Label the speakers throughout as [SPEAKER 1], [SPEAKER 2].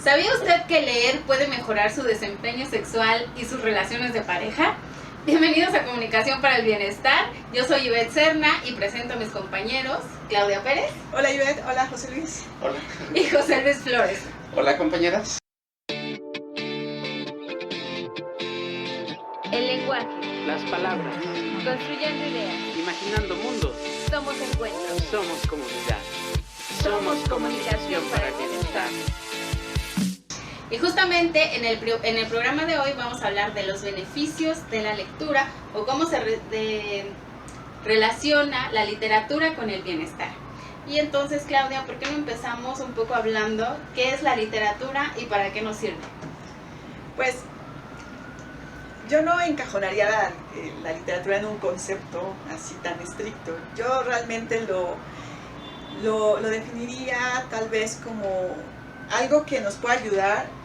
[SPEAKER 1] ¿Sabía usted que leer puede mejorar su desempeño sexual y sus relaciones de pareja? Bienvenidos a Comunicación para el Bienestar. Yo soy Ivette Serna y presento a mis compañeros Claudia Pérez.
[SPEAKER 2] Hola Ivette, hola José Luis.
[SPEAKER 3] Hola.
[SPEAKER 1] Y José Luis Flores.
[SPEAKER 3] Hola compañeras.
[SPEAKER 1] El lenguaje.
[SPEAKER 4] Las palabras.
[SPEAKER 1] Construyendo ideas.
[SPEAKER 4] Imaginando mundos.
[SPEAKER 1] Somos encuentros.
[SPEAKER 4] Somos comunidad.
[SPEAKER 1] Somos comunicación para el bienestar. Y justamente en el programa de hoy vamos a hablar de los beneficios de la lectura o cómo se relaciona la literatura con el bienestar. Y entonces, Claudia, ¿por qué no empezamos un poco hablando qué es la literatura y para qué nos sirve?
[SPEAKER 2] Pues yo no encajonaría la literatura en un concepto así tan estricto. Yo realmente lo definiría tal vez como algo que nos pueda ayudar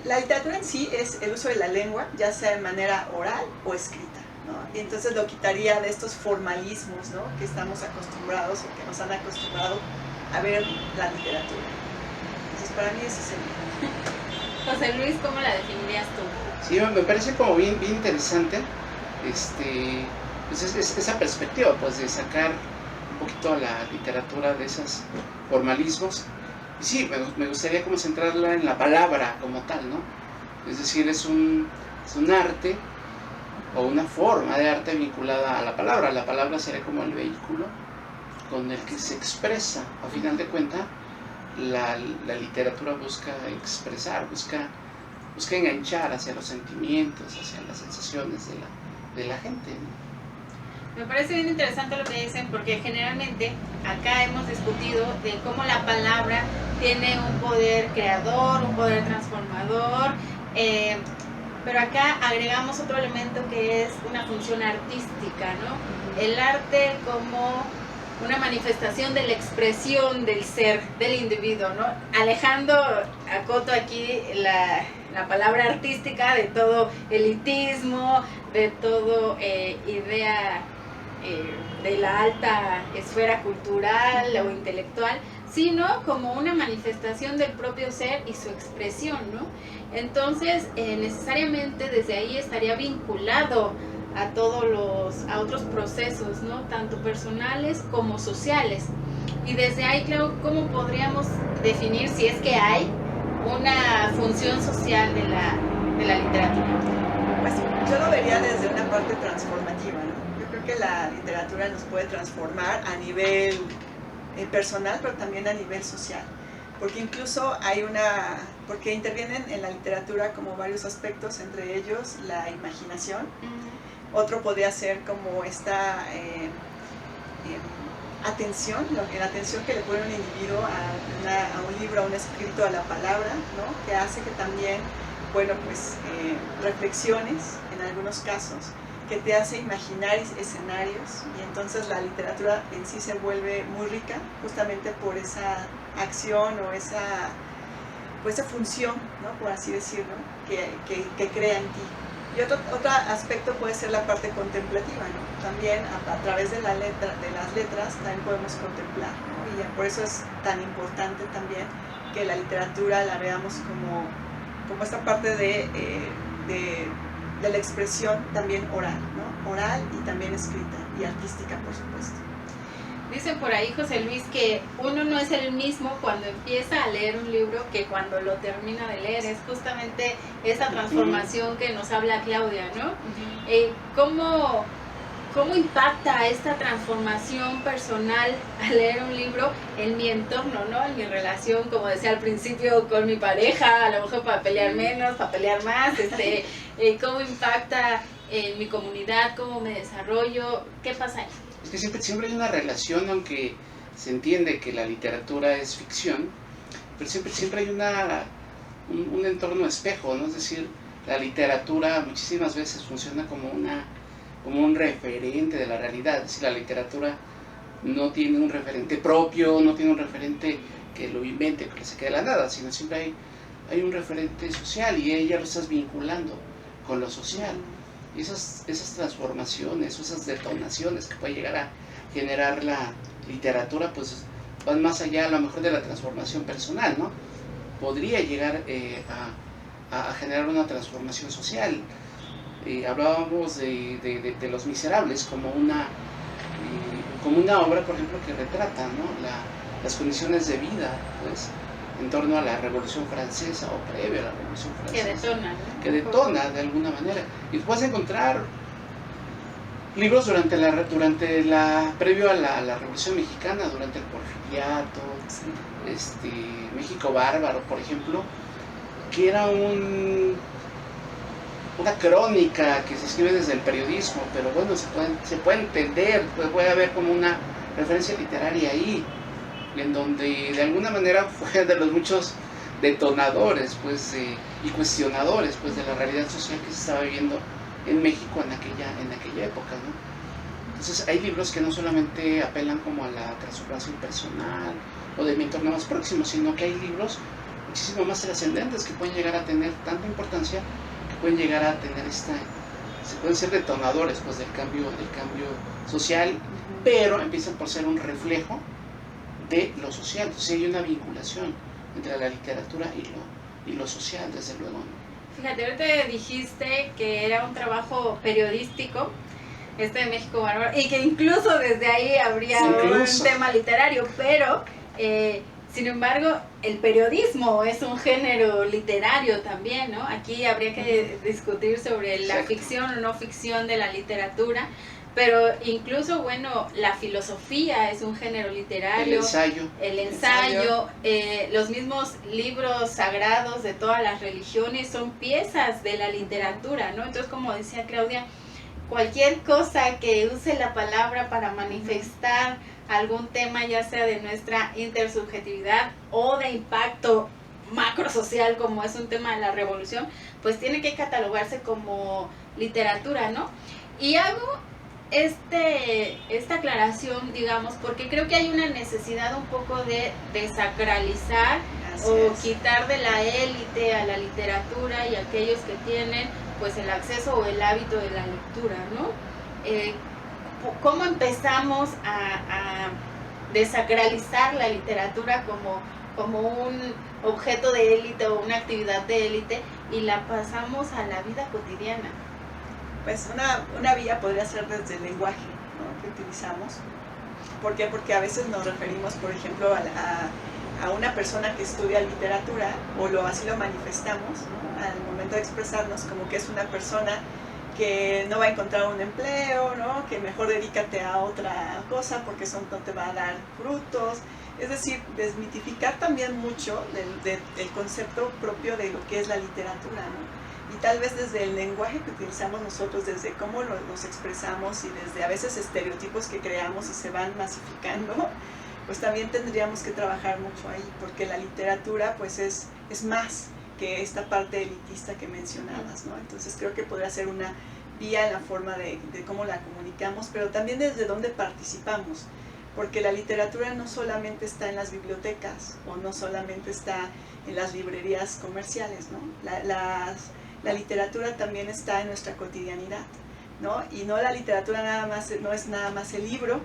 [SPEAKER 2] la literatura en sí es el uso de la lengua, ya sea de manera oral o escrita, ¿no? Y entonces lo quitaría de estos formalismos, ¿no?, que estamos acostumbrados o que nos han acostumbrado a ver la literatura. Entonces para mí ese sería.
[SPEAKER 1] José Luis, ¿cómo la definirías tú?
[SPEAKER 3] Sí, me parece como bien interesante pues esa perspectiva, pues, de sacar un poquito a la literatura de esos formalismos. Y sí, me gustaría como centrarla en la palabra como tal, ¿no? Es decir, es un arte o una forma de arte vinculada a la palabra. La palabra sería como el vehículo con el que se expresa. A final de cuentas, la literatura busca expresar, busca enganchar hacia los sentimientos, hacia las sensaciones de la gente, ¿no?
[SPEAKER 1] Me parece bien interesante lo que dicen porque generalmente acá hemos discutido de cómo la palabra tiene un poder creador, un poder transformador, pero acá agregamos otro elemento que es una función artística, ¿no? El arte como una manifestación de la expresión del ser, del individuo, ¿no? Alejando, acoto aquí la palabra artística de todo elitismo, de todo idea de la alta esfera cultural o intelectual, sino como una manifestación del propio ser y su expresión, ¿no? Entonces, necesariamente desde ahí estaría vinculado a a otros procesos, ¿no?, tanto personales como sociales. Y desde ahí, claro, ¿cómo podríamos definir, si es que hay, una función social de la literatura?
[SPEAKER 2] Pues yo lo vería desde una parte transformativa, ¿no? Que la literatura nos puede transformar a nivel personal, pero también a nivel social, porque incluso porque intervienen en la literatura como varios aspectos, entre ellos la imaginación. Otro podría ser como esta atención, la atención que le pone un individuo a un libro, a un escrito, a la palabra, ¿no?, que hace que también, bueno, pues reflexiones en algunos casos, que te hace imaginar escenarios, y entonces la literatura en sí se vuelve muy rica justamente por esa acción o esa función, ¿no?, por así decirlo, que crea en ti. Y otro aspecto puede ser la parte contemplativa, ¿no? También a través de las letras también podemos contemplar, ¿no? Y por eso es tan importante también que la literatura la veamos como esta parte de la expresión también oral, ¿no? Oral y también escrita y artística, por supuesto.
[SPEAKER 1] Dicen por ahí, José Luis, que uno no es el mismo cuando empieza a leer un libro que cuando lo termina de leer. Es justamente esa transformación que nos habla Claudia, ¿no? ¿Cómo impacta esta transformación personal al leer un libro en mi entorno, ¿no? En mi relación, como decía al principio, con mi pareja, a lo mejor para pelear menos, para pelear más, ¿cómo impacta en mi comunidad, cómo me desarrollo? ¿Qué pasa ahí?
[SPEAKER 3] Es que siempre hay una relación, aunque se entiende que la literatura es ficción, pero siempre hay un entorno espejo, ¿no? Es decir, la literatura muchísimas veces funciona como un referente de la realidad. Es decir, la literatura no tiene un referente propio, no tiene un referente que lo invente, que se quede de la nada, sino siempre hay un referente social y ella lo estás vinculando con lo social. Y esas transformaciones, esas detonaciones que puede llegar a generar la literatura, pues van más allá a lo mejor de la transformación personal, ¿no? podría llegar a generar una transformación social. Hablábamos de Los Miserables como una obra, por ejemplo, que retrata, ¿no?, las condiciones de vida, pues, en torno a la Revolución Francesa o previo a la Revolución Francesa. Que detona de alguna manera. Y puedes encontrar libros previo a la Revolución Mexicana, durante el Porfiriato, México Bárbaro, por ejemplo, que era una crónica que se escribe desde el periodismo, pero bueno, se puede entender, puede haber como una referencia literaria ahí, en donde de alguna manera fue de los muchos detonadores, pues, y cuestionadores, pues, de la realidad social que se estaba viviendo en México en aquella época, ¿no? Entonces hay libros que no solamente apelan como a la transformación personal o de mi entorno más próximo, sino que hay libros muchísimo más trascendentes que pueden llegar a tener tanta importancia, que pueden llegar a tener se pueden ser detonadores, pues, del cambio social, pero empiezan por ser un reflejo de lo social. Entonces hay una vinculación entre la literatura y lo social, desde luego, ¿no?
[SPEAKER 1] Fíjate, ahorita dijiste que era un trabajo periodístico, de México Bárbaro, y que incluso desde ahí habría un tema literario, pero sin embargo el periodismo es un género literario también, ¿no? Aquí habría que discutir sobre la ficción o no ficción de la literatura, pero incluso, bueno, la filosofía es un género literario. El ensayo, los mismos libros sagrados de todas las religiones son piezas de la literatura, ¿no? Entonces, como decía Claudia, cualquier cosa que use la palabra para manifestar algún tema, ya sea de nuestra intersubjetividad o de impacto macrosocial, como es un tema de la revolución, pues tiene que catalogarse como literatura, ¿no? Y hago esta aclaración, digamos, porque creo que hay una necesidad un poco de desacralizar quitar de la élite a la literatura y aquellos que tienen pues el acceso o el hábito de la lectura, ¿no? ¿Cómo empezamos a desacralizar la literatura como un objeto de élite o una actividad de élite y la pasamos a la vida cotidiana?
[SPEAKER 2] Pues una vía podría ser desde el lenguaje, ¿no?, que utilizamos. ¿Por qué? Porque a veces nos referimos, por ejemplo, a una persona que estudia literatura, o así lo manifestamos, ¿no?, al momento de expresarnos, como que es una persona que no va a encontrar un empleo, ¿no?, que mejor dedícate a otra cosa porque eso no te va a dar frutos. Es decir, desmitificar también mucho del concepto propio de lo que es la literatura, ¿no? Y tal vez desde el lenguaje que utilizamos nosotros, desde cómo nos expresamos y desde a veces estereotipos que creamos y se van masificando, pues también tendríamos que trabajar mucho ahí, porque la literatura pues es más que esta parte elitista que mencionabas, ¿no? Entonces creo que podría ser una vía en la forma de cómo la comunicamos, pero también desde dónde participamos, porque la literatura no solamente está en las bibliotecas o no solamente está en las librerías comerciales, ¿no? La literatura también está en nuestra cotidianidad, ¿no? Y no la literatura no es nada más el libro,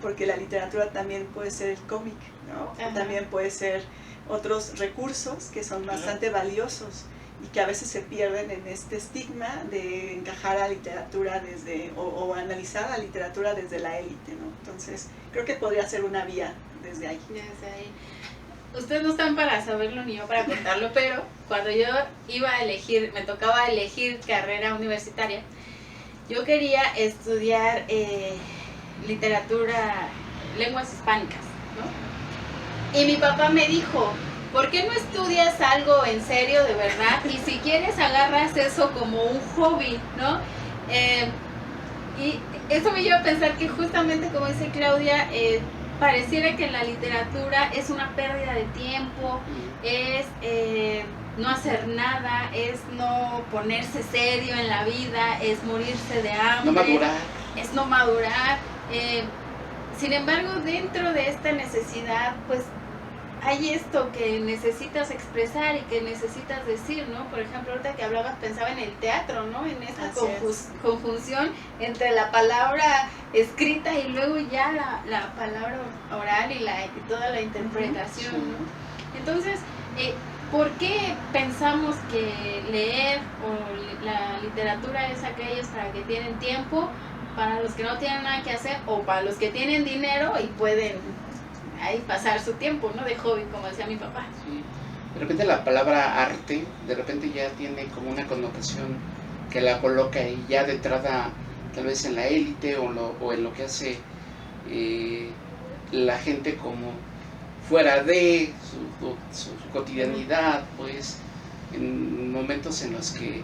[SPEAKER 2] porque la literatura también puede ser el cómic, ¿no? También puede ser otros recursos que son bastante valiosos y que a veces se pierden en este estigma de encajar a la literatura o analizar la literatura desde la élite, ¿no? Entonces, creo que podría ser una vía desde ahí.
[SPEAKER 1] Desde ahí. Ustedes no están para saberlo ni yo para contarlo, pero cuando yo me tocaba elegir carrera universitaria, yo quería estudiar literatura, lenguas hispánicas, ¿no? Y mi papá me dijo, ¿por qué no estudias algo en serio de verdad? Y si quieres agarras eso como un hobby, ¿no? Y eso me lleva a pensar que justamente como dice Claudia, pareciera que la literatura es una pérdida de tiempo, es no hacer nada, es no ponerse serio en la vida, es morirse de hambre, es no madurar. Sin embargo, dentro de esta necesidad, pues hay esto que necesitas expresar y que necesitas decir, ¿no? Por ejemplo, ahorita que hablabas, pensaba en el teatro, ¿no? En esta conjunción entre la palabra escrita y luego ya la palabra oral y toda la interpretación, ¿no? Entonces, ¿por qué pensamos que leer o la literatura es aquellos para que tienen tiempo, para los que no tienen nada que hacer o para los que tienen dinero y pueden ahí pasar su tiempo, ¿no? De hobby, como decía mi papá.
[SPEAKER 3] Sí. De repente la palabra arte, de repente ya tiene como una connotación que la coloca ahí ya de entrada, tal vez en la élite o en lo que hace la gente como fuera de su cotidianidad, pues en momentos en los que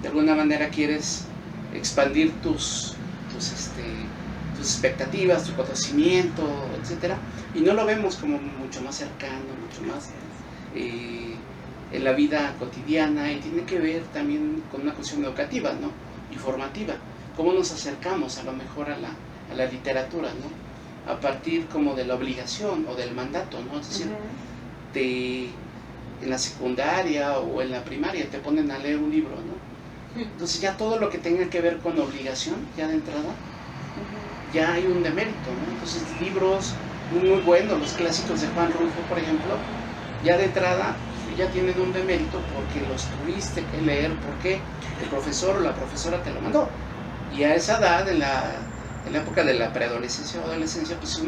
[SPEAKER 3] de alguna manera quieres expandir tus expectativas, tu conocimiento, etcétera, y no lo vemos como mucho más cercano, mucho más en la vida cotidiana, y tiene que ver también con una cuestión educativa, ¿no? Y formativa, cómo nos acercamos a lo mejor a la literatura, ¿no? A partir como de la obligación o del mandato, ¿no? Es decir, en la secundaria o en la primaria te ponen a leer un libro, ¿no? Entonces ya todo lo que tenga que ver con obligación, ya de entrada, ya hay un demérito, ¿no? Entonces libros muy buenos, los clásicos de Juan Rulfo, por ejemplo, ya de entrada ya tienen un demérito porque los tuviste que leer, porque el profesor o la profesora te lo mandó. Y a esa edad, en la época de la preadolescencia o adolescencia, pues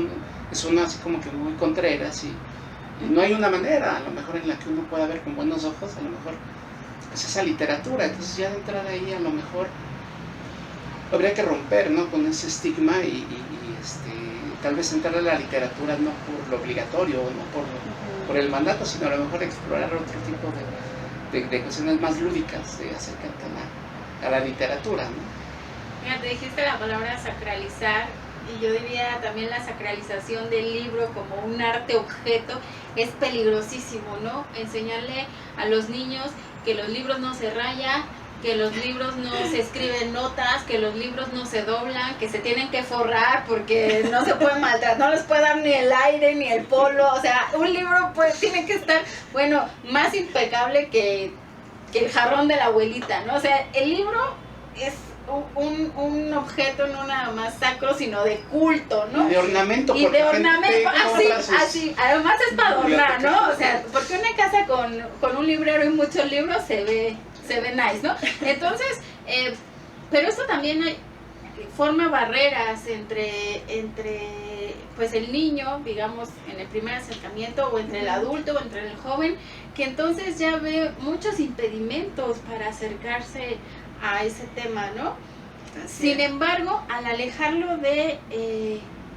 [SPEAKER 3] es uno así como que muy contreras y no hay una manera, a lo mejor en la que uno pueda ver con buenos ojos, a lo mejor pues esa literatura. Entonces ya de entrada ahí a lo mejor habría que romper, ¿no? Con ese estigma y tal vez entrar a la literatura no por lo obligatorio, no por el mandato, sino a lo mejor explorar otro tipo de cuestiones más lúdicas, de acercarte a la literatura, ¿no?
[SPEAKER 1] Mira, te dijiste la palabra sacralizar, y yo diría también la sacralización del libro como un arte objeto es peligrosísimo, ¿no? Enseñarle a los niños que los libros no se rayan, que los libros no se escriben notas, que los libros no se doblan, que se tienen que forrar porque no se pueden maltratar, no les puede dar ni el aire ni el polvo. O sea, un libro pues tiene que estar, bueno, más impecable que el jarrón de la abuelita, ¿no? O sea, el libro es un objeto no nada más sacro, sino de culto, ¿no?
[SPEAKER 3] Y de ornamento.
[SPEAKER 1] Y de ornamento, así, además es para adornar, ¿no? O sea, porque una casa con un librero y muchos libros se ve nice, ¿no? Entonces, pero esto también forma barreras entre pues el niño, digamos, en el primer acercamiento, o entre el adulto, o entre el joven, que entonces ya ve muchos impedimentos para acercarse a ese tema, ¿no? Sin embargo, al alejarlo de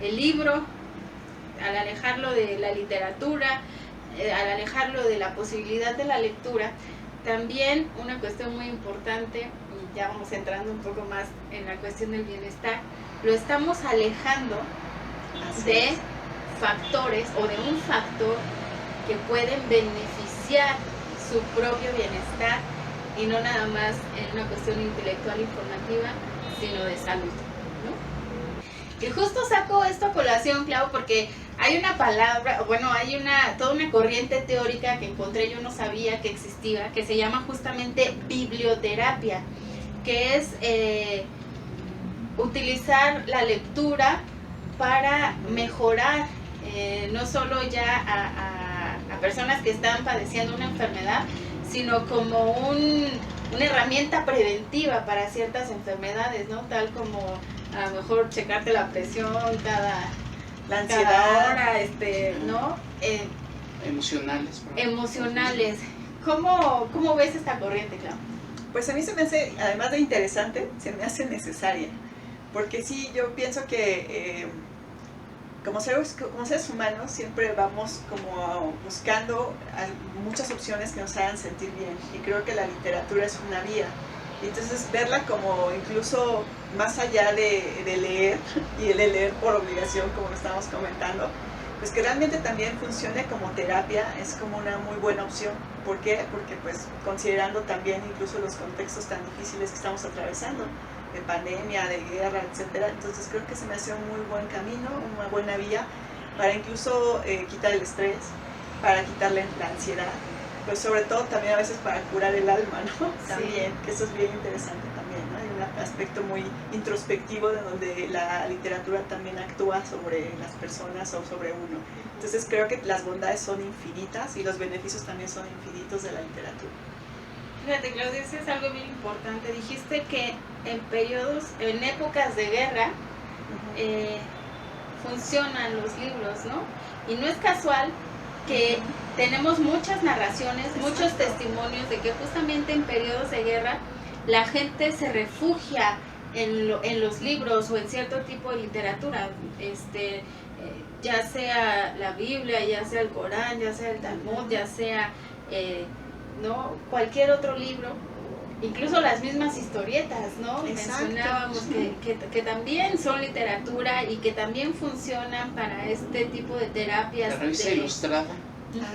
[SPEAKER 1] el libro, al alejarlo de la literatura, al alejarlo de la posibilidad de la lectura, también una cuestión muy importante, y ya vamos entrando un poco más en la cuestión del bienestar, lo estamos alejando de factores o de un factor que pueden beneficiar su propio bienestar, y no nada más en una cuestión intelectual informativa, sino de salud, ¿no? Y justo saco esto a colación, Clau, porque hay una palabra, bueno, hay toda una corriente teórica que encontré, yo no sabía que existía, que se llama justamente biblioterapia, que es utilizar la lectura para mejorar no solo ya a personas que están padeciendo una enfermedad, sino como una herramienta preventiva para ciertas enfermedades, ¿no? Tal como a lo mejor checarte la presión
[SPEAKER 2] la ansiedad,
[SPEAKER 1] hora, ¿no? Emocionales. ¿Cómo ves esta corriente, Clau?
[SPEAKER 2] Pues a mí se me hace, además de interesante, se me hace necesaria, porque sí, yo pienso que como seres humanos siempre vamos como buscando muchas opciones que nos hagan sentir bien, y creo que la literatura es una vía. Y entonces verla como incluso más allá de leer, y de leer por obligación, como lo estábamos comentando, pues que realmente también funcione como terapia, es como una muy buena opción. ¿Por qué? Porque pues considerando también incluso los contextos tan difíciles que estamos atravesando, de pandemia, de guerra, etcétera. Entonces creo que se me hace un muy buen camino, una buena vía para incluso quitar el estrés, para quitarle la ansiedad, pues sobre todo también a veces para curar el alma, ¿no? También, que eso es bien interesante también, ¿no? Y aspecto muy introspectivo de donde la literatura también actúa sobre las personas o sobre uno. Entonces creo que las bondades son infinitas y los beneficios también son infinitos de la literatura.
[SPEAKER 1] Fíjate, Claudia, eso es algo bien importante. Dijiste que en épocas de guerra, funcionan los libros, ¿no? Y no es casual que tenemos muchas narraciones, muchos testimonios de que justamente en periodos de guerra la gente se refugia en los libros o en cierto tipo de literatura, ya sea la Biblia, ya sea el Corán, ya sea el Talmud, ya sea ¿no? cualquier otro libro, incluso las mismas historietas, ¿no?
[SPEAKER 2] Exacto.
[SPEAKER 1] Mencionábamos que también son literatura y que también funcionan para este tipo de terapias.
[SPEAKER 3] La revista ilustrada.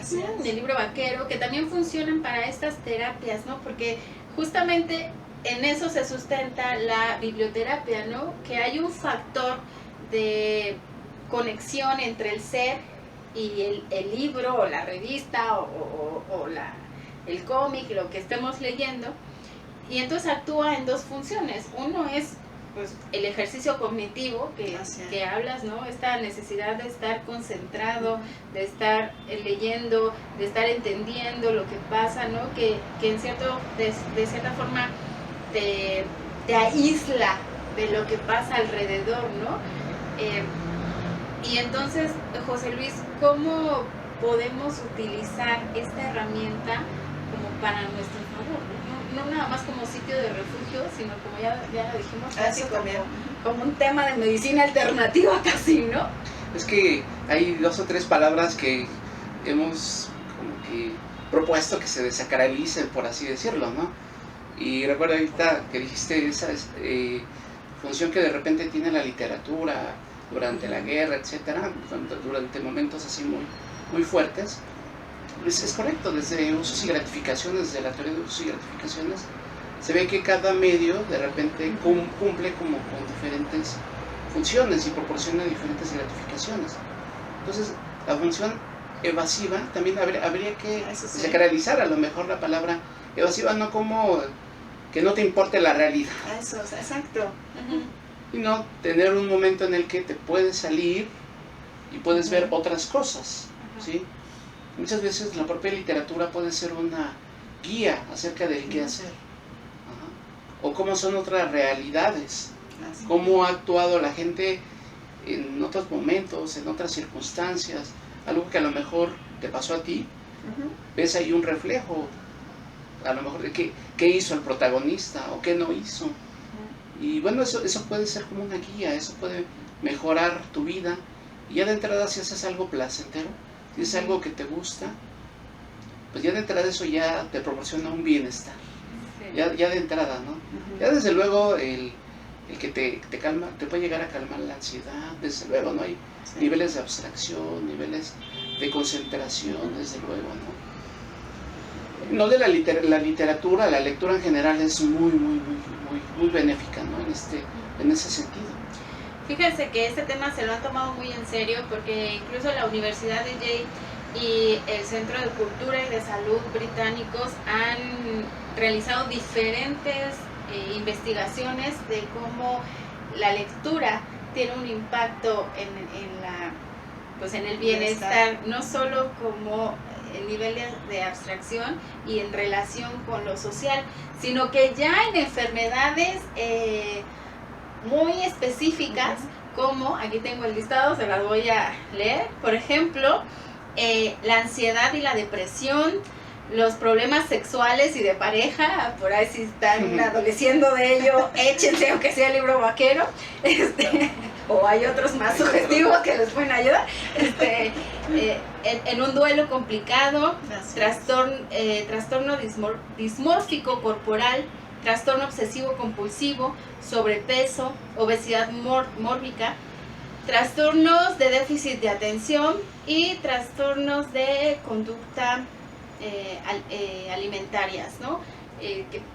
[SPEAKER 2] Así es.
[SPEAKER 1] El libro vaquero, que también funcionan para estas terapias, ¿no? Porque justamente en eso se sustenta la biblioterapia, ¿no? Que hay un factor de conexión entre el ser y el libro o la revista o el cómic, lo que estemos leyendo, y entonces actúa en dos funciones. Uno es pues el ejercicio cognitivo que hablas, ¿no? Esta necesidad de estar concentrado, de estar leyendo, de estar entendiendo lo que pasa, ¿no? Que de cierta forma te aísla de lo que pasa alrededor, ¿no? Y entonces, José Luis, ¿cómo podemos utilizar esta herramienta como para nuestro favor, ¿no? No nada más como sitio de refugio, sino como ya dijimos, casi como un tema de medicina alternativa casi, ¿no?
[SPEAKER 3] Es que hay 2 o 3 palabras que hemos como que propuesto que se desacralicen, por así decirlo, ¿no? Y recuerdo ahorita que dijiste esa función que de repente tiene la literatura durante la guerra, etcétera, durante momentos así muy fuertes. Es correcto, desde usos y gratificaciones, desde la teoría de usos y gratificaciones, se ve que cada medio de repente cumple como con diferentes funciones y proporciona diferentes gratificaciones. Entonces, la función evasiva también habría que desacralizar a lo mejor la palabra evasiva, no como que no te importe la realidad.
[SPEAKER 2] Eso, exacto.
[SPEAKER 3] Y no tener un momento en el que te puedes salir y puedes ver otras cosas, ¿sí? Muchas veces la propia literatura puede ser una guía acerca del qué hacer, o cómo son otras realidades, cómo ha actuado la gente en otros momentos, en otras circunstancias, algo que a lo mejor te pasó a ti, ves ahí un reflejo, a lo mejor de qué hizo el protagonista o qué no hizo. Y bueno, eso puede ser como una guía, eso puede mejorar tu vida. Y ya de entrada, si haces algo placentero, si es algo que te gusta, pues ya de entrada eso ya te proporciona un bienestar. Sí. Ya de entrada, ¿no? Ya desde luego el que te calma, te puede llegar a calmar la ansiedad, desde luego, ¿no? Hay niveles de abstracción, niveles de concentración, desde luego, ¿no? No de la literatura, la lectura en general es muy benéfica, ¿no? En ese sentido.
[SPEAKER 1] Fíjense que este tema se lo han tomado muy en serio, porque incluso la Universidad de Yale y el Centro de Cultura y de Salud británicos han realizado diferentes investigaciones de cómo la lectura tiene un impacto en el bienestar, no solo como el nivel de abstracción y en relación con lo social, sino que ya en enfermedades muy específicas, como, aquí tengo el listado, se las voy a leer, por ejemplo, la ansiedad y la depresión, los problemas sexuales y de pareja, por ahí si están adoleciendo de ello, échense aunque sea el libro vaquero, o hay otros más sugestivos que les pueden ayudar, en un duelo complicado, trastorno dismórfico corporal, trastorno obsesivo compulsivo, sobrepeso, obesidad mórbica, trastornos de déficit de atención y trastornos de conducta alimentarias, ¿no?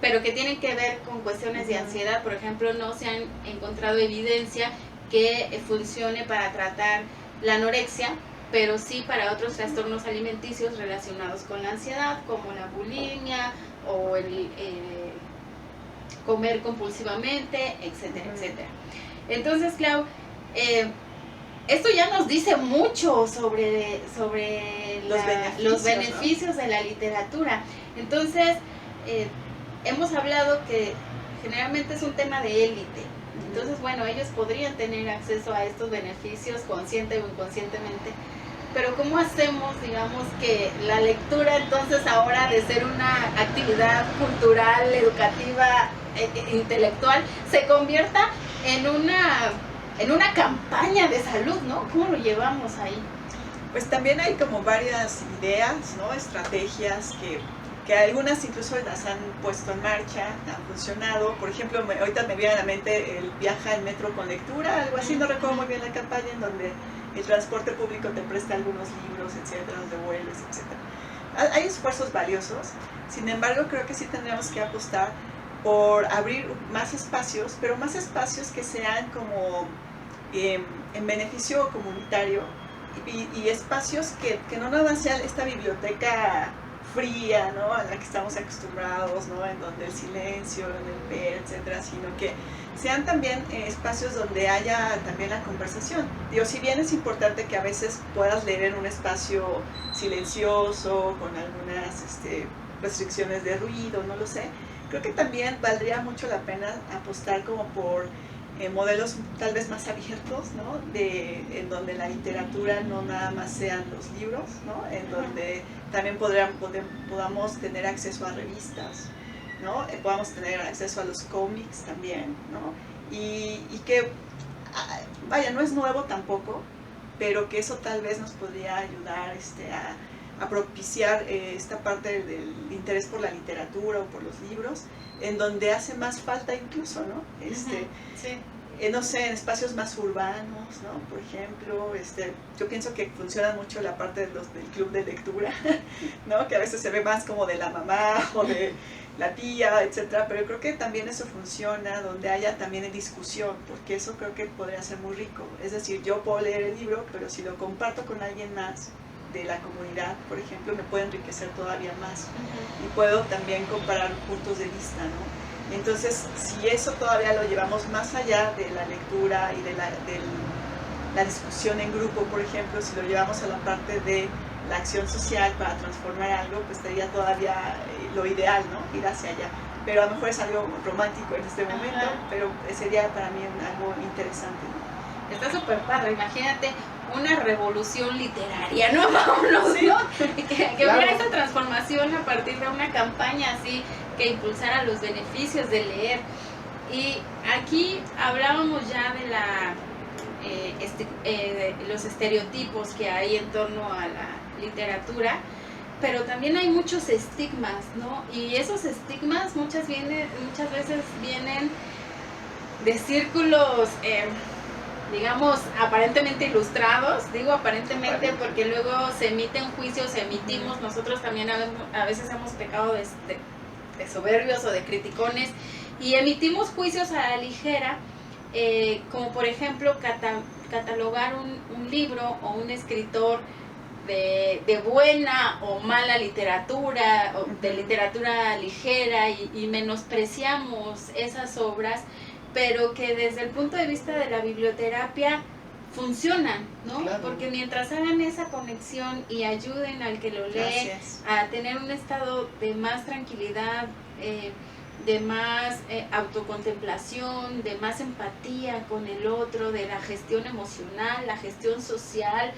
[SPEAKER 1] Pero que tienen que ver con cuestiones de ansiedad. Por ejemplo, no se han encontrado evidencia que funcione para tratar la anorexia, pero sí para otros trastornos alimenticios relacionados con la ansiedad, como la bulimia o comer compulsivamente, etcétera, etcétera. Entonces, Clau, esto ya nos dice mucho sobre los beneficios, ¿no?, de la literatura. Entonces, hemos hablado que generalmente es un tema de élite. Entonces, bueno, ellos podrían tener acceso a estos beneficios consciente o inconscientemente. Pero ¿cómo hacemos, digamos, que la lectura entonces ahora, de ser una actividad cultural, educativa, intelectual, se convierta en una campaña de salud, ¿no? ¿Cómo lo llevamos ahí?
[SPEAKER 2] Pues también hay como varias ideas, ¿no?, estrategias que algunas incluso las han puesto en marcha, han funcionado. Por ejemplo, ahorita me viene a la mente el viaje al metro con lectura, algo así, no recuerdo muy bien la campaña, en donde el transporte público te presta algunos libros, etcétera, donde vuelves, etcétera. Hay esfuerzos valiosos, sin embargo creo que sí tendríamos que apostar por abrir más espacios, pero más espacios que sean como en beneficio comunitario, y espacios que no nada más sean esta biblioteca fría, ¿no?, a la que estamos acostumbrados, ¿no?, en donde el silencio, en el ver, etcétera, sino que sean también espacios donde haya también la conversación. Digo, si bien es importante que a veces puedas leer en un espacio silencioso, con algunas restricciones de ruido, no lo sé, creo que también valdría mucho la pena apostar como por modelos tal vez más abiertos, ¿no?, en donde la literatura no nada más sean los libros, ¿no?, en donde también podamos tener acceso a revistas, ¿no?, podamos tener acceso a los cómics también, ¿no?, y que, vaya, no es nuevo tampoco, pero que eso tal vez nos podría ayudar a propiciar esta parte del interés por la literatura o por los libros, en donde hace más falta incluso, ¿no?
[SPEAKER 1] Sí.
[SPEAKER 2] No sé, en espacios más urbanos, ¿no? Por ejemplo, yo pienso que funciona mucho la parte del club de lectura, ¿no?, que a veces se ve más como de la mamá o de la tía, etcétera, pero yo creo que también eso funciona donde haya también discusión, porque eso creo que podría ser muy rico. Es decir, yo puedo leer el libro, pero si lo comparto con alguien más de la comunidad, por ejemplo, me puede enriquecer todavía más, y puedo también comparar puntos de vista, ¿no? Entonces, si eso todavía lo llevamos más allá de la lectura y de la discusión en grupo, por ejemplo, si lo llevamos a la parte de la acción social para transformar algo, pues sería todavía lo ideal, ¿no?, ir hacia allá. Pero a lo mejor es algo romántico en este momento, pero sería para mí algo interesante, ¿no?
[SPEAKER 1] Está súper padre, imagínate una revolución literaria, ¿no? Vámonos,
[SPEAKER 2] Sí.
[SPEAKER 1] ¿no? Que
[SPEAKER 3] Claro.
[SPEAKER 1] hubiera esa transformación a partir de una campaña así, que impulsara los beneficios de leer. Y aquí hablábamos ya de los estereotipos que hay en torno a la literatura, pero también hay muchos estigmas, ¿no? Y esos estigmas muchas veces vienen de círculos, digamos, aparentemente ilustrados. Digo aparentemente porque luego se emiten juicios, emitimos, nosotros también a veces hemos pecado de soberbios o de criticones, y emitimos juicios a la ligera, como por ejemplo catalogar un libro o un escritor de buena o mala literatura, o de literatura ligera, y menospreciamos esas obras, pero que desde el punto de vista de la biblioterapia funcionan, ¿no?
[SPEAKER 3] Claro.
[SPEAKER 1] Porque mientras hagan esa conexión y ayuden al que lo lee
[SPEAKER 2] Gracias.
[SPEAKER 1] a tener un estado de más tranquilidad, de más autocontemplación, de más empatía con el otro, de la gestión emocional, la gestión social,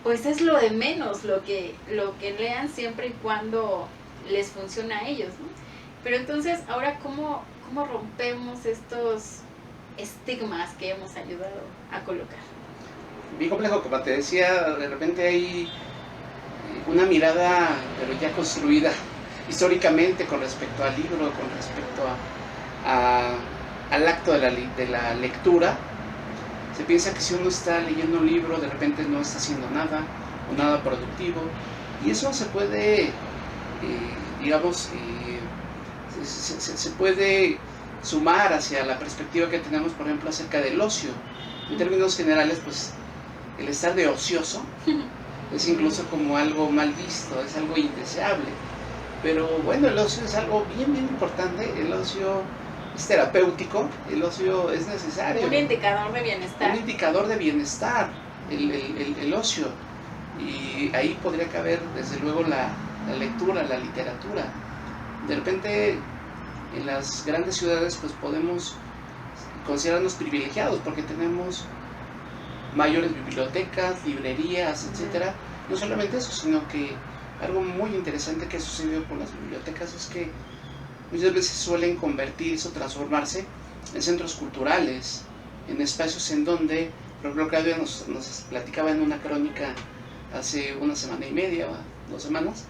[SPEAKER 1] pues es lo de menos lo que lean, siempre y cuando les funciona a ellos, ¿no? Pero entonces, ahora, ¿cómo rompemos estos estigmas que hemos ayudado a colocar?
[SPEAKER 3] Bien complejo, como te decía, de repente hay una mirada, pero ya construida históricamente con respecto al libro, con respecto al acto de la lectura. Se piensa que si uno está leyendo un libro, de repente no está haciendo nada, o nada productivo, y eso se puede, digamos, se puede sumar hacia la perspectiva que tenemos, por ejemplo, acerca del ocio. En términos generales, pues, el estar de ocioso es incluso como algo mal visto, es algo indeseable. Pero bueno, el ocio es algo bien importante, el ocio es terapéutico, el ocio es necesario.
[SPEAKER 1] Un indicador de bienestar.
[SPEAKER 3] Un indicador de bienestar, el ocio. Y ahí podría caber desde luego la lectura, la literatura. De repente en las grandes ciudades pues podemos considerarnos privilegiados porque tenemos mayores bibliotecas, librerías, etcétera. No solamente eso, sino que algo muy interesante que ha sucedido con las bibliotecas es que muchas veces suelen convertirse o transformarse en centros culturales, en espacios en donde, por ejemplo, Claudia nos platicaba en una crónica hace una semana y media, 2 semanas,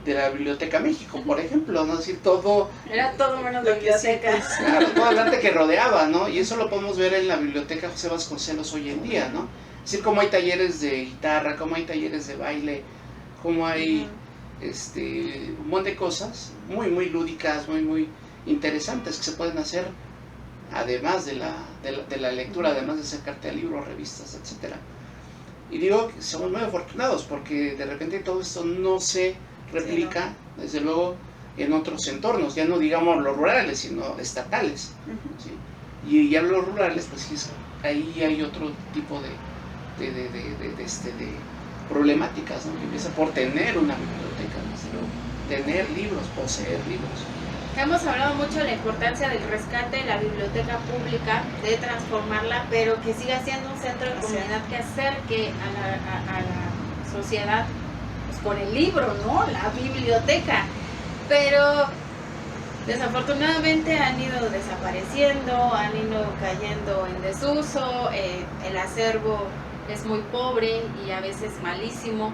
[SPEAKER 3] de la Biblioteca México, por ejemplo, ¿no? Es decir, todo...
[SPEAKER 1] Era todo menos
[SPEAKER 2] Lo que
[SPEAKER 1] biblioteca.
[SPEAKER 2] sí,
[SPEAKER 3] Claro, todo el arte que rodeaba, ¿no? Y eso lo podemos ver en la Biblioteca José Vasconcelos hoy en día, ¿no? Es decir, cómo hay talleres de guitarra, cómo hay talleres de baile, cómo hay un montón de cosas muy lúdicas, muy interesantes que se pueden hacer además de la lectura, además de acercarte a libros, revistas, etcétera. Y digo que somos muy afortunados porque de repente todo esto no se replica, desde luego, en otros entornos, ya no digamos los rurales, sino estatales. ¿Sí? Y ya los rurales, pues sí, ahí hay otro tipo de problemáticas, ¿no? Que empieza por tener una biblioteca, desde luego, tener libros, poseer libros.
[SPEAKER 1] Hemos hablado mucho de la importancia del rescate de la biblioteca pública, de transformarla, pero que siga siendo un centro de comunidad que acerque a la sociedad pues, con el libro, ¿no? La biblioteca. Pero desafortunadamente han ido desapareciendo, han ido cayendo en desuso, el acervo es muy pobre y a veces malísimo.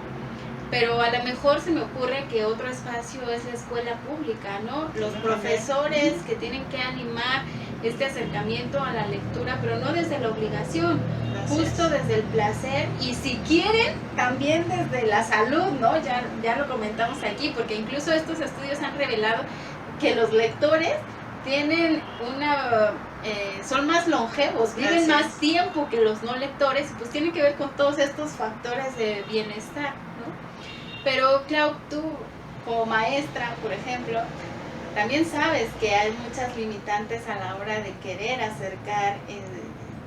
[SPEAKER 1] Pero a lo mejor se me ocurre que otro espacio es la escuela pública, ¿no? Los profesores que tienen que animar este acercamiento a la lectura, pero no desde la obligación, justo desde el placer y si quieren, también desde la salud, ¿no? Ya lo comentamos aquí, porque incluso estos estudios han revelado que los lectores tienen son más longevos, viven más tiempo que los no lectores, y pues tiene que ver con todos estos factores de bienestar, ¿no? Pero Clau, tú como maestra, por ejemplo, también sabes que hay muchas limitantes a la hora de querer acercar,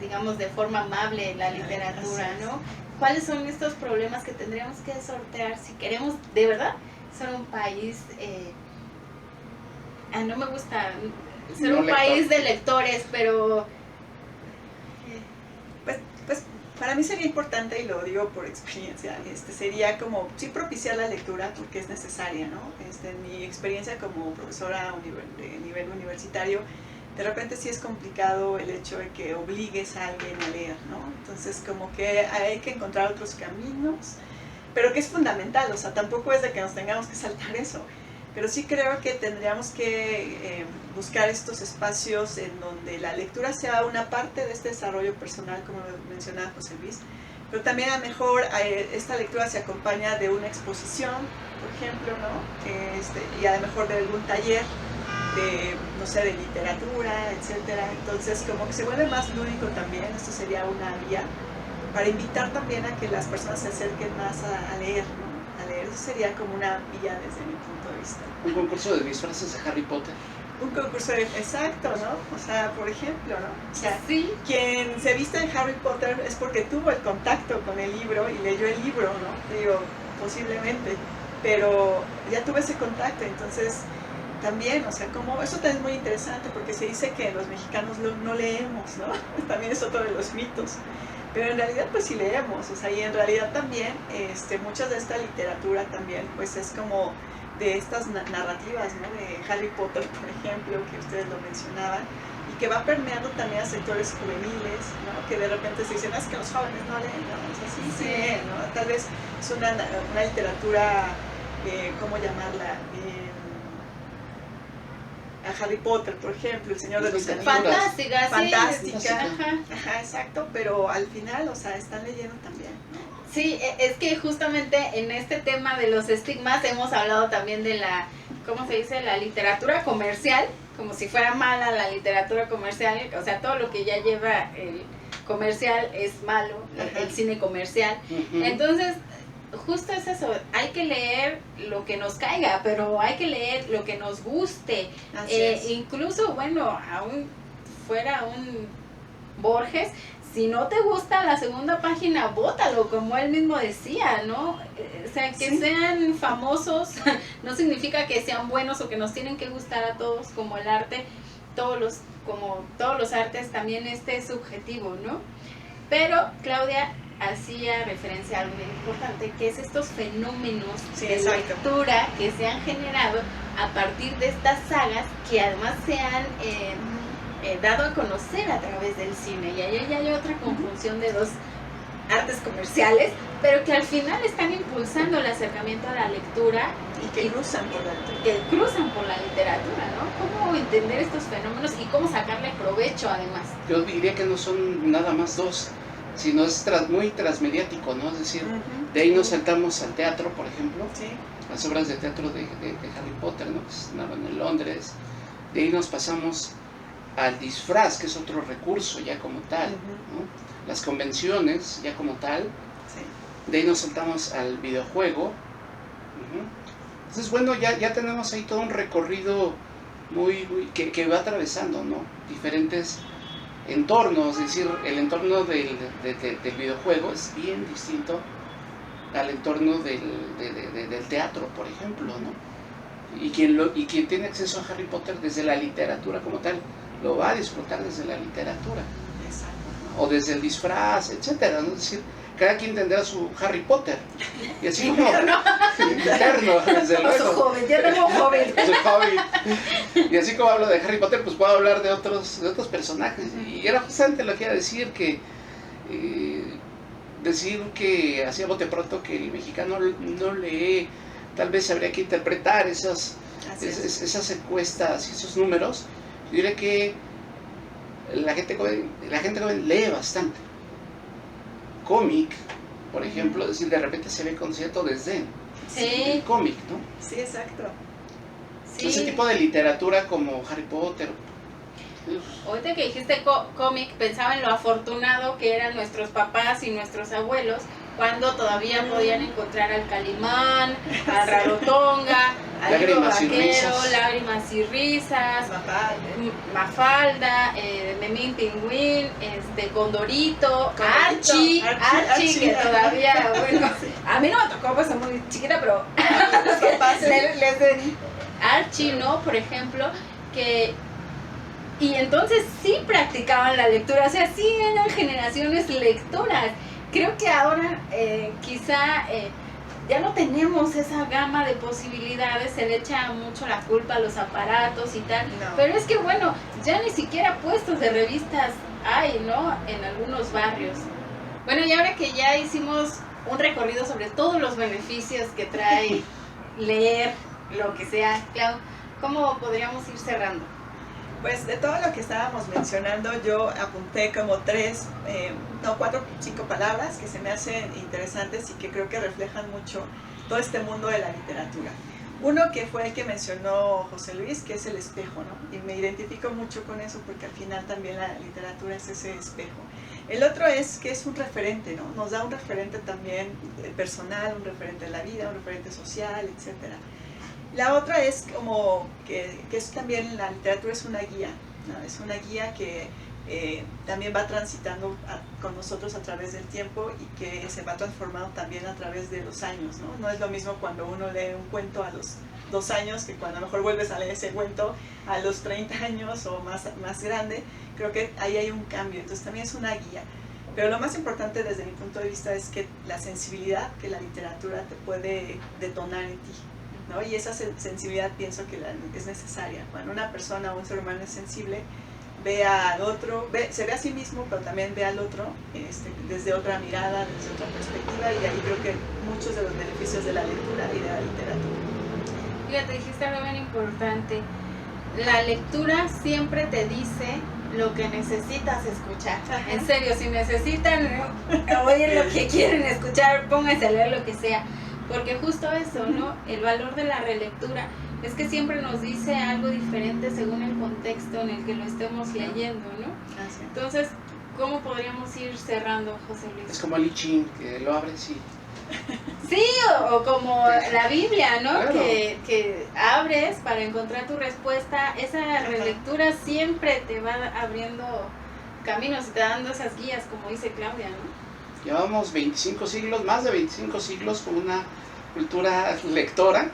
[SPEAKER 1] digamos, de forma amable la literatura, ¿no? ¿Cuáles son estos problemas que tendríamos que sortear si queremos, de verdad, ser un país... no me gusta ser
[SPEAKER 3] no
[SPEAKER 1] un
[SPEAKER 3] lector.
[SPEAKER 1] país de lectores, pero...
[SPEAKER 2] Pues para mí sería importante, y lo digo por experiencia, sería como sí propiciar la lectura porque es necesaria, ¿no? En mi experiencia como profesora de nivel universitario, de repente sí es complicado el hecho de que obligues a alguien a leer, ¿no? Entonces como que hay que encontrar otros caminos, pero que es fundamental, o sea, tampoco es de que nos tengamos que saltar eso. Pero sí creo que tendríamos que buscar estos espacios en donde la lectura sea una parte de este desarrollo personal, como lo mencionaba José Luis, pero también a lo mejor esta lectura se acompaña de una exposición, por ejemplo, ¿no? Y a lo mejor de algún taller de, no sé, de literatura, etcétera. Entonces, como que se vuelve más lúdico también, esto sería una vía para invitar también a que las personas se acerquen más a leer, ¿no? Eso sería como una vía desde mi punto de vista.
[SPEAKER 3] Un concurso de disfraces de Harry Potter.
[SPEAKER 2] Un concurso exacto, ¿no? O sea, por ejemplo, ¿no? O sea,
[SPEAKER 1] sí.
[SPEAKER 2] Quien se viste en Harry Potter es porque tuvo el contacto con el libro y leyó el libro, ¿no? Digo, posiblemente, pero ya tuve ese contacto, entonces también, o sea, como eso también es muy interesante porque se dice que los mexicanos no leemos, ¿no? También es otro de los mitos. Pero en realidad pues sí leemos, o sea, y en realidad también mucha de esta literatura también pues es como de estas narrativas, ¿no? De Harry Potter, por ejemplo, que ustedes lo mencionaban, y que va permeando también a sectores juveniles, ¿no? Que de repente se dicen, es que los jóvenes no leen, ¿no? O sea, sí leen, ¿no? Tal vez es una literatura, ¿cómo llamarla? A Harry Potter, por ejemplo, El Señor de los Anillos.
[SPEAKER 1] Fantástica,
[SPEAKER 2] Fantástica. Ajá, exacto, pero al final, o sea, están leyendo también, ¿no?
[SPEAKER 1] Sí, es que justamente en este tema de los estigmas hemos hablado también de la, ¿cómo se dice? La literatura comercial, como si fuera mala la literatura comercial, o sea, todo lo que ya lleva el comercial es malo, el cine comercial. Entonces, justo es eso, hay que leer lo que nos caiga, pero hay que leer lo que nos guste.
[SPEAKER 2] Así es.
[SPEAKER 1] Incluso, bueno, aún fuera un Borges, si no te gusta la segunda página, bótalo, como él mismo decía, ¿no? O sea, que
[SPEAKER 2] Sí.
[SPEAKER 1] sean famosos no significa que sean buenos o que nos tienen que gustar a todos, como el arte, como todos los artes, también es subjetivo, ¿no? Pero Claudia hacía referencia a algo muy importante, que es estos fenómenos
[SPEAKER 2] Sí,
[SPEAKER 1] de
[SPEAKER 2] exacto.
[SPEAKER 1] lectura que se han generado a partir de estas sagas, que además se han dado a conocer a través del cine. Y ahí ya hay otra conjunción de dos artes comerciales, pero que al final están impulsando el acercamiento a la lectura
[SPEAKER 2] Y que cruzan por la lectura.
[SPEAKER 1] que cruzan por la literatura, ¿no? Cómo entender estos fenómenos y cómo sacarle provecho, además.
[SPEAKER 3] Yo diría que no son nada más dos, sino es muy transmediático, ¿no? Es decir,
[SPEAKER 2] Ujú.
[SPEAKER 3] de ahí nos saltamos al teatro, por ejemplo,
[SPEAKER 2] Sí,
[SPEAKER 3] las obras de teatro de Harry Potter, ¿no? Que se estrenaron en Londres. De ahí nos pasamos al disfraz, que es otro recurso ya como tal, ¿no? Las convenciones ya como tal.
[SPEAKER 2] sí.
[SPEAKER 3] De ahí nos saltamos al videojuego. Ujú. Entonces, bueno, ya tenemos ahí todo un recorrido que va atravesando, ¿no? Diferentes entornos, es decir, el entorno del videojuego es bien distinto al entorno del teatro, por ejemplo, ¿no? Y quien tiene acceso a Harry Potter desde la literatura como tal, lo va a disfrutar desde la literatura,
[SPEAKER 2] Exacto.
[SPEAKER 3] o desde el disfraz, etcétera, ¿no? Es decir, cada quien tendrá su Harry Potter, y así como interno, desde
[SPEAKER 1] Como su
[SPEAKER 3] luego.
[SPEAKER 1] joven, ya tengo un joven.
[SPEAKER 3] Su hobby. Y así como hablo de Harry Potter, pues puedo hablar de otros personajes. Y era justamente lo que iba a decir, que hacía bote pronto que el mexicano no lee, tal vez habría que interpretar esas encuestas y esos números. Yo diría que la gente joven lee bastante. Cómic, por ejemplo, es decir, de repente se ve con cierto desdén.
[SPEAKER 1] Sí,
[SPEAKER 3] El cómic, ¿no?
[SPEAKER 2] Sí, exacto.
[SPEAKER 1] sí.
[SPEAKER 3] Ese tipo de literatura como Harry Potter.
[SPEAKER 1] Ahorita que dijiste cómic, pensaba en lo afortunado que eran nuestros papás y nuestros abuelos cuando todavía podían encontrar al Calimán, al Rarotonga, al Libro
[SPEAKER 3] Lágrimas y
[SPEAKER 1] Vaquero,
[SPEAKER 3] risas.
[SPEAKER 1] Lágrimas y Risas,
[SPEAKER 2] Papá.
[SPEAKER 1] Mafalda, Memín Pingüín, Condorito,
[SPEAKER 2] Condorito,
[SPEAKER 1] Archie, que
[SPEAKER 2] ajá.
[SPEAKER 1] todavía, bueno, a mí no me tocó, pues soy muy chiquita, pero
[SPEAKER 2] Los papás.
[SPEAKER 1] Archie, ¿no? Por ejemplo, y entonces sí practicaban la lectura, o sea, sí eran generaciones lectoras. Creo que ahora quizá ya no tenemos esa gama de posibilidades, se le echa mucho la culpa a los aparatos y tal,
[SPEAKER 2] No.
[SPEAKER 1] pero es que bueno, ya ni siquiera puestos de revistas hay, ¿no? En algunos barrios. Bueno, y ahora que ya hicimos un recorrido sobre todos los beneficios que trae leer, lo que sea, Clau, ¿cómo podríamos ir cerrando?
[SPEAKER 2] Pues de todo lo que estábamos mencionando, yo apunté como 4, 5 palabras que se me hacen interesantes y que creo que reflejan mucho todo este mundo de la literatura. Uno que fue el que mencionó José Luis, que es el espejo, ¿no? Y me identifico mucho con eso porque al final también la literatura es ese espejo. El otro es que es un referente, ¿no? Nos da un referente también personal, un referente de la vida, un referente social, etcétera. La otra es como que es también la literatura es una guía, ¿no? Es una guía que también va transitando con nosotros a través del tiempo y que se va transformando también a través de los años, ¿no? No es lo mismo cuando uno lee un cuento a los 2 años que cuando a lo mejor vuelves a leer ese cuento a los 30 años o más grande. Creo que ahí hay un cambio, entonces también es una guía. Pero lo más importante desde mi punto de vista es que la sensibilidad que la literatura te puede detonar en ti, ¿no? Y esa sensibilidad pienso que es necesaria. Cuando una persona o un ser humano es sensible, ve al otro, se ve a sí mismo, pero también ve al otro desde otra mirada, desde otra perspectiva, y de ahí creo que muchos de los beneficios de la lectura y de la literatura.
[SPEAKER 1] Fíjate, dijiste algo bien importante. La lectura siempre te dice lo que necesitas escuchar.
[SPEAKER 2] Ajá.
[SPEAKER 1] En serio, si necesitan oír lo que quieren escuchar, pónganse a leer lo que sea. Porque justo eso, ¿no? El valor de la relectura es que siempre nos dice algo diferente según el contexto en el que lo estemos leyendo, ¿no?
[SPEAKER 2] Así.
[SPEAKER 1] Entonces, ¿cómo podríamos ir cerrando, José
[SPEAKER 3] Es
[SPEAKER 1] Luis?
[SPEAKER 3] como el I Ching, que lo abres y
[SPEAKER 1] Sí, o como la Biblia, ¿no?
[SPEAKER 3] Claro.
[SPEAKER 1] Que abres para encontrar tu respuesta. Esa relectura siempre te va abriendo caminos y te dando esas guías, como dice Claudia, ¿no?
[SPEAKER 3] Llevamos 25 siglos, más de 25 siglos con una cultura lectora.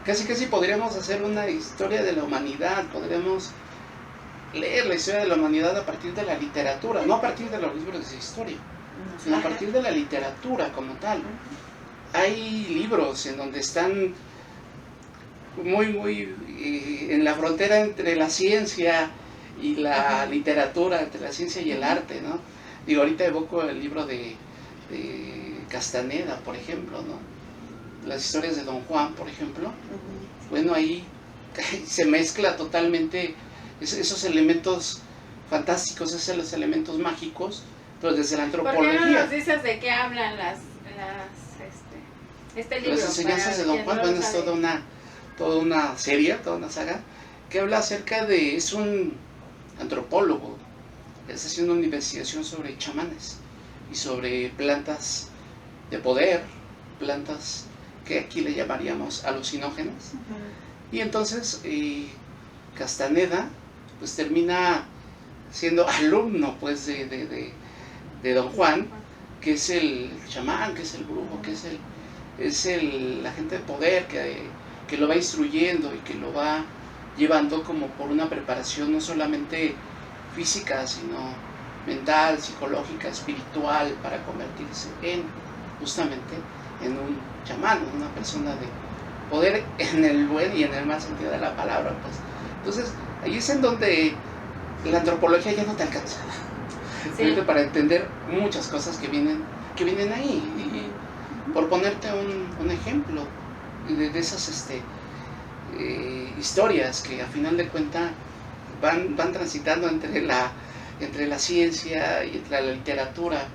[SPEAKER 3] Casi podríamos hacer una historia de la humanidad, podríamos leer la historia de la humanidad a partir de la literatura, no a partir de los libros de historia, sino a partir de la literatura como tal. Hay libros en donde están muy en la frontera entre la ciencia y la literatura, entre la ciencia y el arte, ¿no? Digo, ahorita evoco el libro de Castaneda, por ejemplo, ¿no? Las historias de Don Juan, por ejemplo. Bueno, ahí se mezcla totalmente esos elementos fantásticos, esos elementos mágicos, pero desde la antropología.
[SPEAKER 1] ¿Por qué no nos dices de qué hablan este libro?
[SPEAKER 3] Las enseñanzas de Don Juan, bueno, es toda una serie, toda una saga, que habla acerca de, es un antropólogo, está haciendo una investigación sobre chamanes y sobre plantas de poder, plantas que aquí le llamaríamos alucinógenas. Y entonces Castaneda pues termina siendo alumno pues de Don Juan, que es el chamán, que es el brujo, que es el agente de poder que lo va instruyendo y que lo va llevando como por una preparación no solamente física, sino mental, psicológica, espiritual, para convertirse justamente en un chamán, una persona de poder en el buen y en el mal sentido de la palabra, pues. Entonces, ahí es en donde la antropología ya no te alcanza, sí, para entender muchas cosas que vienen ahí. Y por ponerte un ejemplo de esas historias que a final de cuentas van transitando entre la ciencia y entre la literatura.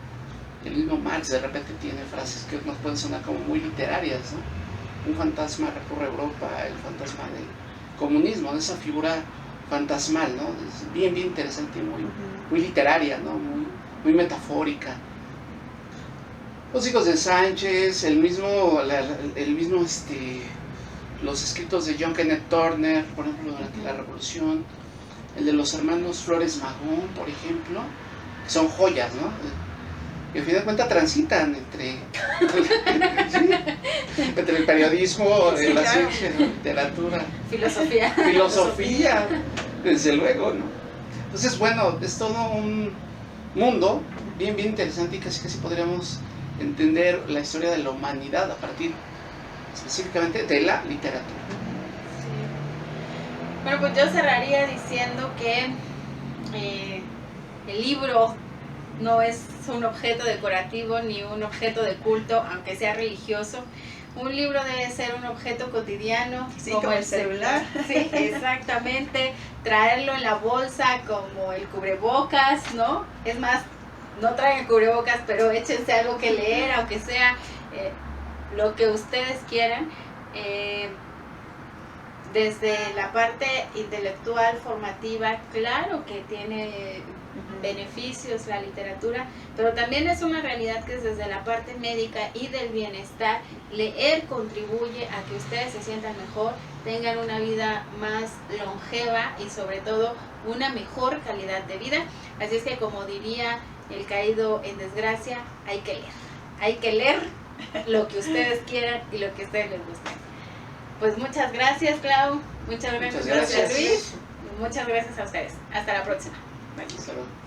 [SPEAKER 3] El mismo Marx de repente tiene frases que nos pueden sonar como muy literarias, ¿no? Un fantasma recorre Europa, el fantasma del comunismo, de esa figura fantasmal, ¿no? Es bien interesante y muy literaria, ¿no? Muy metafórica. Los hijos de Sánchez, los escritos de John Kenneth Turner, por ejemplo, durante la Revolución, el de los hermanos Flores Magón, por ejemplo, que son joyas, ¿no? Y al final de cuentas transitan entre el periodismo,
[SPEAKER 2] sí,
[SPEAKER 3] la
[SPEAKER 2] claro,
[SPEAKER 3] ciencia, la literatura,
[SPEAKER 1] filosofía,
[SPEAKER 3] desde luego, ¿no? Entonces, bueno, es todo un mundo bien interesante y casi podríamos entender la historia de la humanidad a partir específicamente de la literatura.
[SPEAKER 1] Sí. Bueno, pues yo cerraría diciendo que el libro no es un objeto decorativo ni un objeto de culto, aunque sea religioso. Un libro debe ser un objeto cotidiano,
[SPEAKER 2] sí, como el celular.
[SPEAKER 1] Sí, exactamente. Traerlo en la bolsa como el cubrebocas, ¿no? Es más, no traigan cubrebocas, pero échense algo que leer, aunque sea lo que ustedes quieran. Desde la parte intelectual, formativa, claro que tiene beneficios la literatura, pero también es una realidad que desde la parte médica y del bienestar, leer contribuye a que ustedes se sientan mejor, tengan una vida más longeva y sobre todo una mejor calidad de vida. Así es que, como diría el caído en desgracia, hay que leer lo que ustedes quieran y lo que a ustedes les guste. Pues muchas gracias, Clau, muchas gracias. Luis, y muchas gracias a ustedes. Hasta la próxima.
[SPEAKER 3] Hasta luego.